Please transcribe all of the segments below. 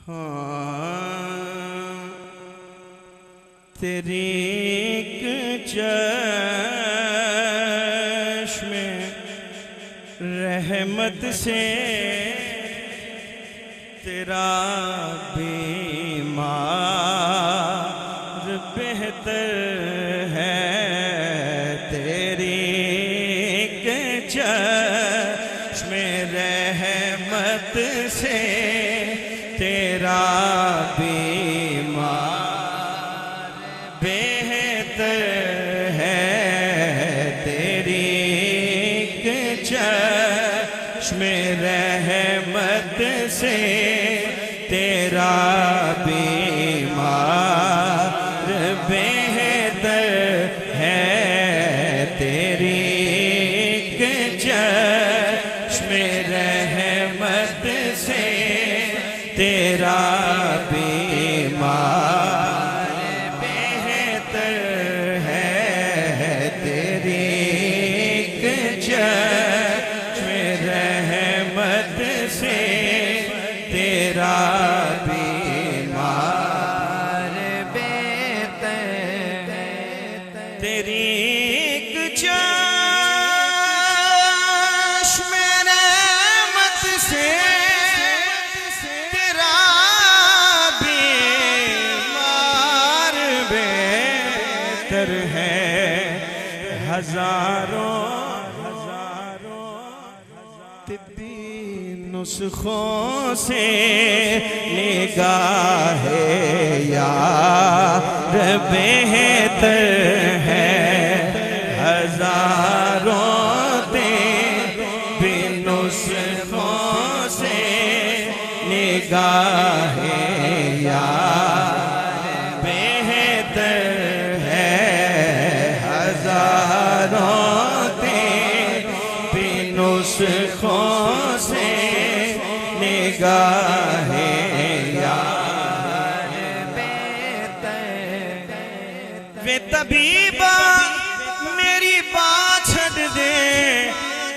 ہاں تیری ایک چشم رحمت سے تیرا بیمار بہتر ہے، تیری ایک چشم رحمت سے تیرا بیمار بہتر ہے، تیری ایک چشم رحمت سے تیرا بیمار بہتر ہے، تیری ایک چشم رحمت سے تیرا بیمار بہتر ہے، تیری ایک چشم رحمت سے تیرا بیمار بہتر ہے، تیری ایک چشم رحمت سے تیرا بیمار بہتر ہے، ہزاروں طبی نسخوں سے نگاہ یار بہتر ہے، ہزاروں طبی نسخوں سے نگاہ یار بہتر ہے، ہزاروں طبی نسخوں سے نگاہ یار بہتر، وے طبیبا میری بات چھڈ دے،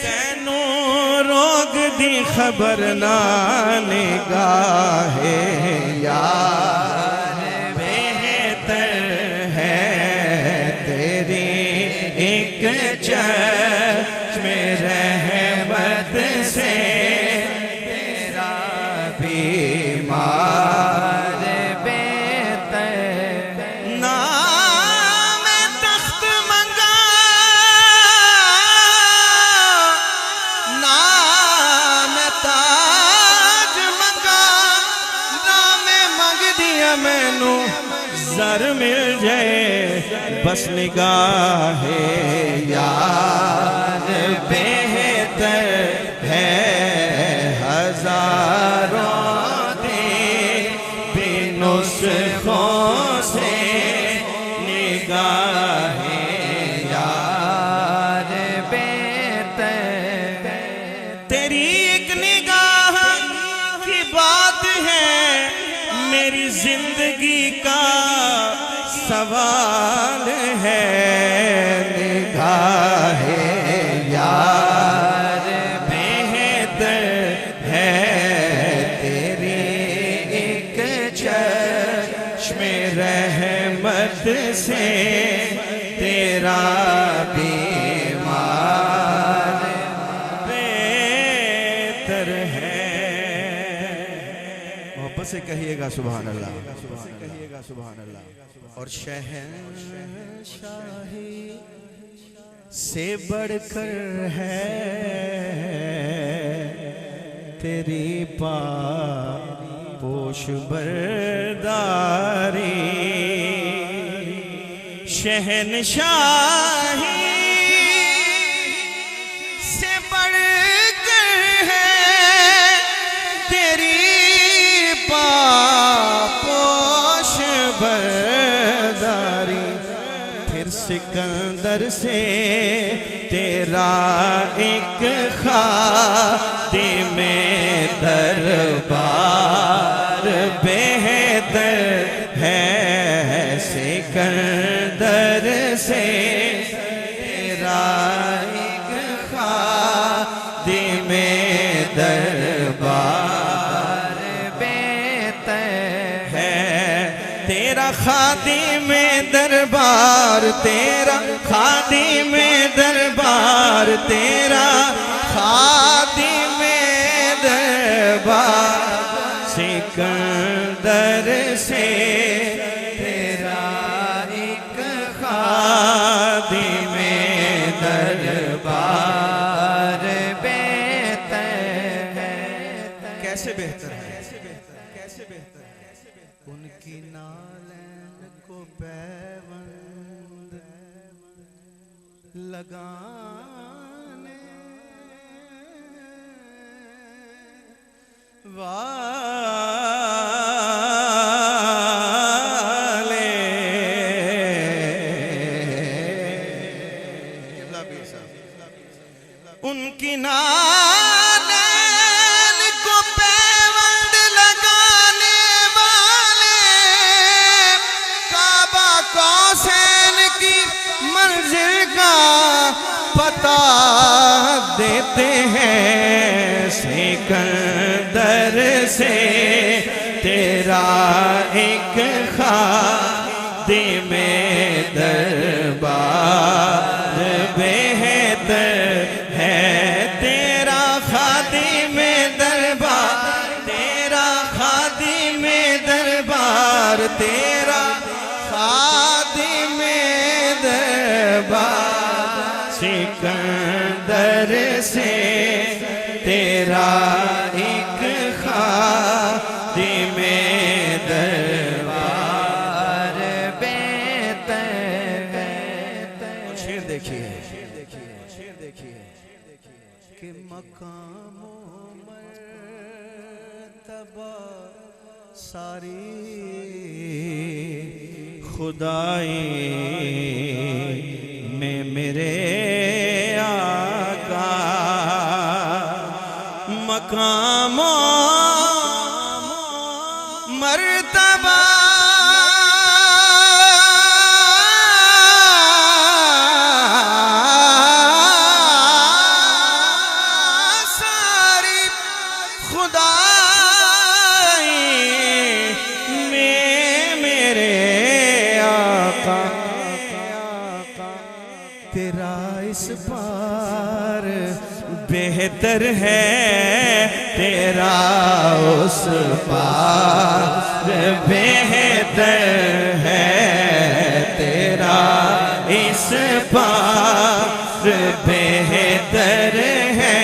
تینوں روگ دی خبر نہ، نگاہ یار بہتر ہے، تیری ایک چشم رحمت سے تیرا بیمار بہتر، نام تخت منگا، نام تاج منگا، نام منگ دیا مینوں زر مل جائے، بس نگاہ یار بہتر ہے، ہزاروں طبی نسخوں سے نگاہ یار بہتر، تیری ایک نگاہ کی بات ہے میری زندگی کا سوال ہے، نگاہ یار بہتر ہے، تیری ایک چشم رحمت سے تیرا بیمار بہتر ہے، محبت سے کہیے گا سبحان اللہ، سبحان اللہ، اور شہنشاہی سے بڑھ کر ہے تیری پوش برداری، شہنشاہی سے بڑھ کر ہے تیری پوش برداری، پھر سکندر سے تیرا ایک خادم دربار بہتر ہے، سکندر سے تیرا ایک خادم دربار بہتر تیرا خادم دربار، تیرا خادم دربار، تیرا خادم دربار، سکندر سے تیرا ایک خادم دربار بہتر ہے۔ کیسے بہتر ہے؟ ان کی نالین کو پیوند لگانے والے ان کی نالین کو پیوند لگانے والے کعبہ کوثین کی منزل کا پتہ دیتے ہیں، سکندر سے تیرا ایک خادم دربار بہتر ہے، تیرا خادم دربار، تیرا خادم دربار، تیرا خادم دربار، سکندر سے تیرا ایک خادم دربار بہتر ہے۔ شعر دیکھیے کہ مقام و مرتبہ ساری خدائی میں میرے آقا، مقام و مرتبہ ساری خدائی میں میرے آقا، تیرا اس پار بہتر ہے، تیرا اس پار بہتر ہے، تیرا اس پار بہتر ہے،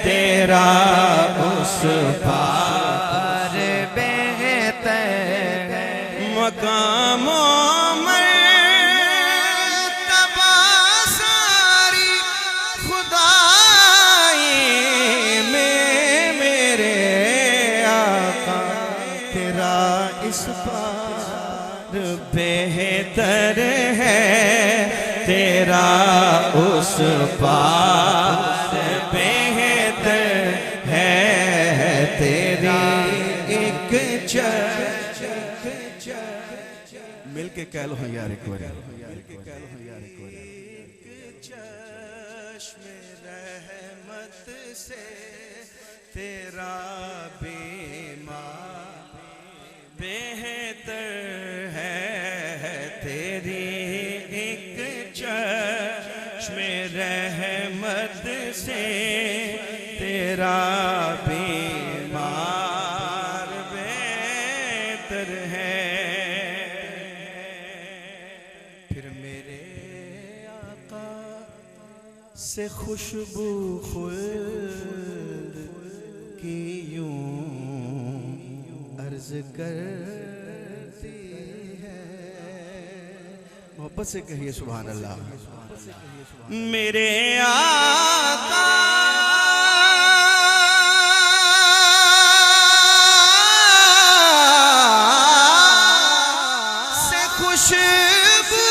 تیرا اس پار بہتر ہے، مقام و مرتبہ ساری خدائی میں میرے آقا، تیرا اس پار بہتر ہے، تیرا اس پار بہتر ہے، تیری ایک مل کے کہہ لو یار ایک بار، ایک چشم رحمت سے تیرا بیمار بہتر ہے، تیری ایک چشم رحمت سے تیرا بیمار بہتر ہے، پھر میرے آقا سے خوشبو خلد کی یوں عرض کرتی ہے، محبت سے کہیے سبحان اللہ، میرے آقا سے خوشبو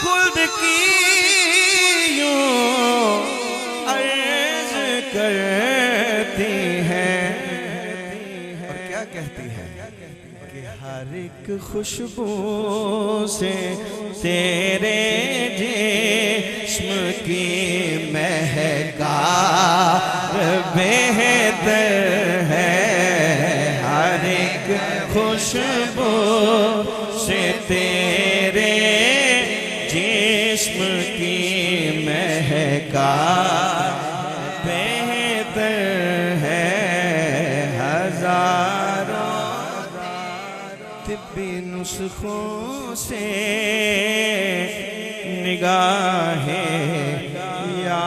خلد کی یوں عرض کرتی ہے، اور کیا کہتی ہے کہ ہر ایک خوشبو سے تیرے جسم کی مہکار بہتر ہے، ہر ایک خوشبو سے تیرے جسم کی مہکا بہتر ہے ہزاروں طبی نسخوں سے نگاہ یا